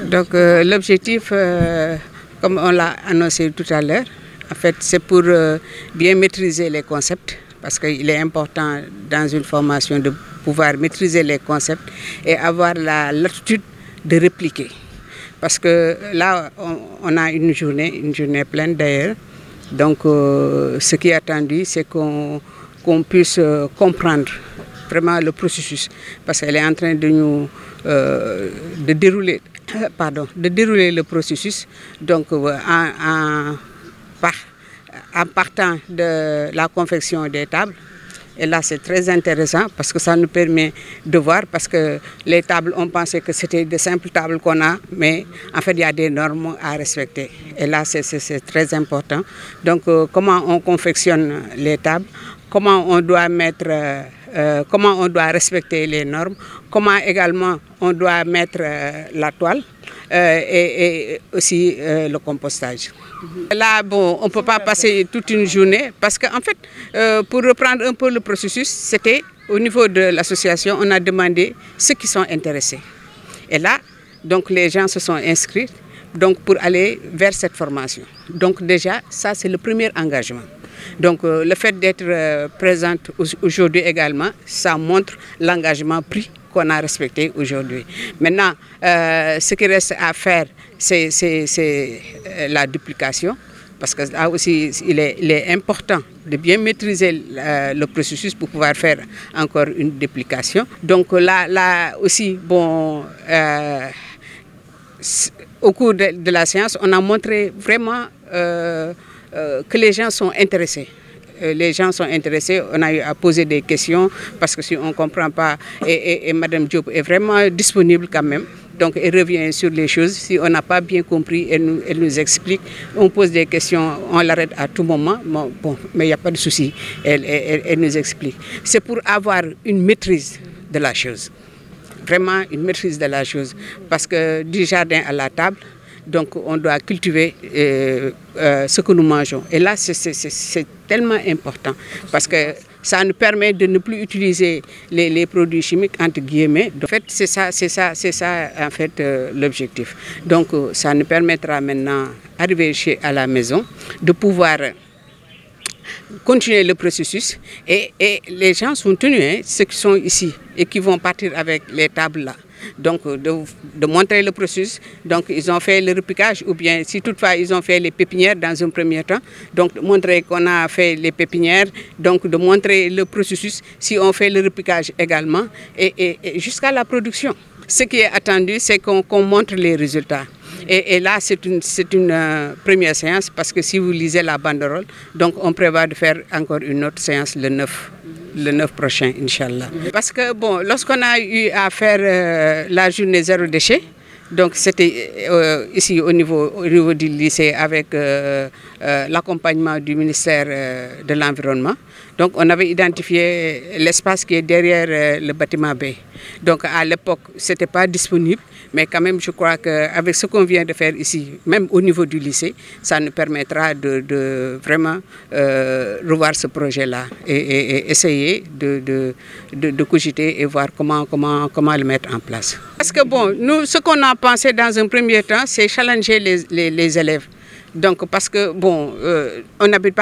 Donc l'objectif, comme on l'a annoncé tout à l'heure, en fait c'est pour bien maîtriser les concepts, parce qu'il est important dans une formation de pouvoir maîtriser les concepts et avoir la latitude de répliquer. Parce que là, on a une journée pleine d'ailleurs. Donc ce qui est attendu, c'est qu'on puisse comprendre vraiment le processus, parce qu'elle est en train de nous de dérouler le processus, donc en partant de la confection des tables. Et là, c'est très intéressant parce que ça nous permet de voir, parce que les tables, on pensait que c'était de simples tables qu'on a, mais en fait, il y a des normes à respecter. Et là, c'est très important. Donc, comment on confectionne les tables, comment on doit respecter les normes, comment également on doit mettre la toile et aussi le compostage. Là, bon, on ne peut pas passer toute une journée parce qu'en fait, pour reprendre un peu le processus, c'était au niveau de l'association, on a demandé ceux qui sont intéressés. Et là, donc les gens se sont inscrits donc, pour aller vers cette formation. Donc déjà, ça c'est le premier engagement. Donc le fait d'être présente aujourd'hui également, ça montre l'engagement pris qu'on a respecté aujourd'hui. Maintenant, ce qui reste à faire, c'est la duplication, parce que là aussi, il est important de bien maîtriser le processus pour pouvoir faire encore une duplication. Donc là aussi, bon, au cours de la séance, on a montré vraiment que les gens sont intéressés. Les gens sont intéressés, on a eu à poser des questions parce que si on ne comprend pas, et Mme Diop est vraiment disponible quand même, donc elle revient sur les choses. Si on n'a pas bien compris, elle nous explique, on pose des questions, on l'arrête à tout moment, bon, mais il n'y a pas de souci, elle nous explique. C'est pour avoir une maîtrise de la chose, vraiment une maîtrise de la chose, parce que du jardin à la table, donc on doit cultiver ce que nous mangeons. Et là, c'est tellement important parce que ça nous permet de ne plus utiliser les produits chimiques, entre guillemets. En fait, c'est ça en fait l'objectif. Donc ça nous permettra maintenant, arriver à la maison, de pouvoir continuer le processus. Et les gens sont tenus, hein, ceux qui sont ici et qui vont partir avec les tables là. Donc de montrer le processus, donc ils ont fait le repiquage, ou bien si toutefois ils ont fait les pépinières dans un premier temps, donc de montrer qu'on a fait les pépinières, donc de montrer le processus, si on fait le repiquage également, et jusqu'à la production. Ce qui est attendu, c'est qu'on montre les résultats. Et là, c'est une première séance, parce que si vous lisez la banderole, donc on prévoit de faire encore une autre séance le 9 prochain, Inch'Allah. Parce que bon, lorsqu'on a eu à faire la journée zéro déchet, donc c'était ici au niveau du lycée avec l'accompagnement du ministère de l'Environnement. Donc on avait identifié l'espace qui est derrière le bâtiment B. Donc à l'époque, ce n'était pas disponible, mais quand même je crois qu'avec ce qu'on vient de faire ici, même au niveau du lycée, ça nous permettra de vraiment revoir ce projet-là et essayer de cogiter et voir comment le mettre en place. Parce que bon, nous, ce qu'on a pensé dans un premier temps, c'est challenger les élèves. Donc parce que bon, on n'habite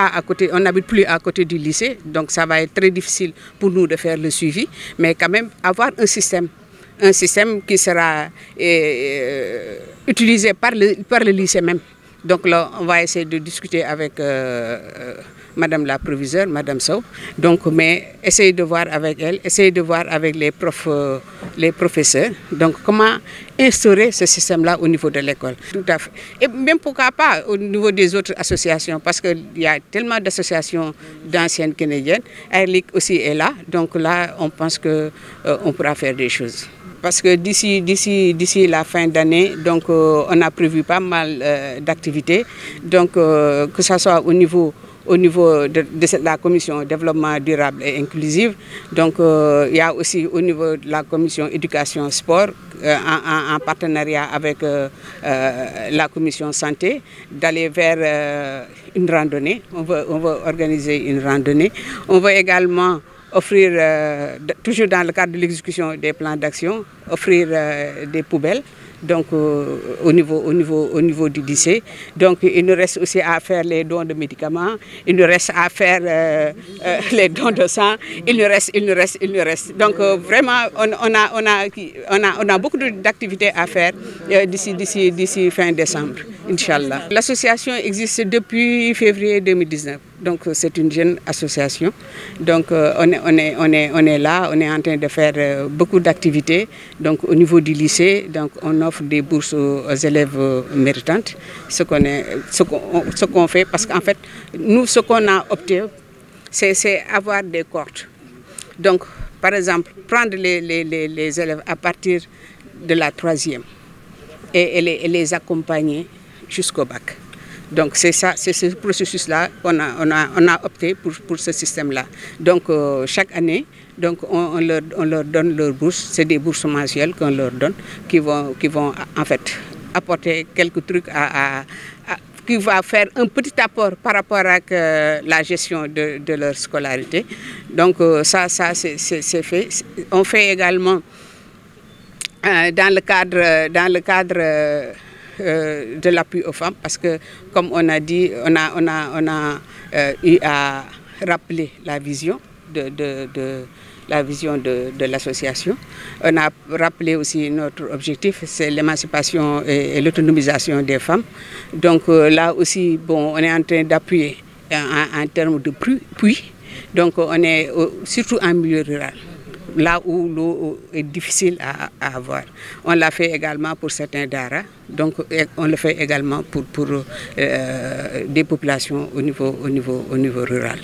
plus à côté du lycée, donc ça va être très difficile pour nous de faire le suivi, mais quand même avoir un système qui sera utilisé par le lycée même. Donc là, on va essayer de discuter avec Madame la proviseure, Madame Sow. Donc, mais essayer de voir avec elle, essayer de voir avec les professeurs. Donc, comment instaurer ce système-là au niveau de l'école. Tout à fait. Et même pourquoi pas au niveau des autres associations, parce qu'il y a tellement d'associations d'anciennes canadiennes. Airlick aussi est là. Donc là, on pense qu'on pourra faire des choses. Parce que d'ici la fin d'année, donc on a prévu pas mal d'activités. Donc que ce soit au niveau de la commission développement durable et inclusive. Donc il y a aussi au niveau de la commission éducation sport en partenariat avec la commission santé d'aller vers une randonnée. On veut organiser une randonnée. On veut également offrir, toujours dans le cadre de l'exécution des plans d'action, offrir des poubelles. donc au niveau du lycée. Donc il nous reste aussi à faire les dons de médicaments, il nous reste à faire les dons de sang, il nous reste. Donc vraiment on a beaucoup d'activités à faire d'ici fin décembre, Inch'Allah. L'association existe depuis février 2019. Donc c'est une jeune association. Donc on est là, on est en train de faire beaucoup d'activités. Donc au niveau du lycée, donc on offre des bourses aux élèves méritantes. Ce qu'on fait, parce qu'en fait, nous ce qu'on a opté, c'est avoir des cohortes. Donc par exemple, prendre les élèves à partir de la 3e et les accompagner jusqu'au bac. Donc c'est ce processus-là qu'on a opté pour ce système-là. Donc chaque année, donc on leur donne leur bourse, c'est des bourses mensuelles qu'on leur donne, qui vont en fait apporter quelques trucs qui va faire un petit apport par rapport à la gestion de leur scolarité. Donc ça c'est fait. On fait également dans le cadre de l'appui aux femmes, parce que comme on a dit, on a eu à rappeler la vision de l'association. On a rappelé aussi notre objectif, c'est l'émancipation et l'autonomisation des femmes. Donc là aussi, bon, on est en train d'appuyer en termes de puits. Donc on est surtout en milieu rural, là où l'eau est difficile à avoir. On l'a fait également pour certains daras, donc on le fait également pour des populations au niveau rural.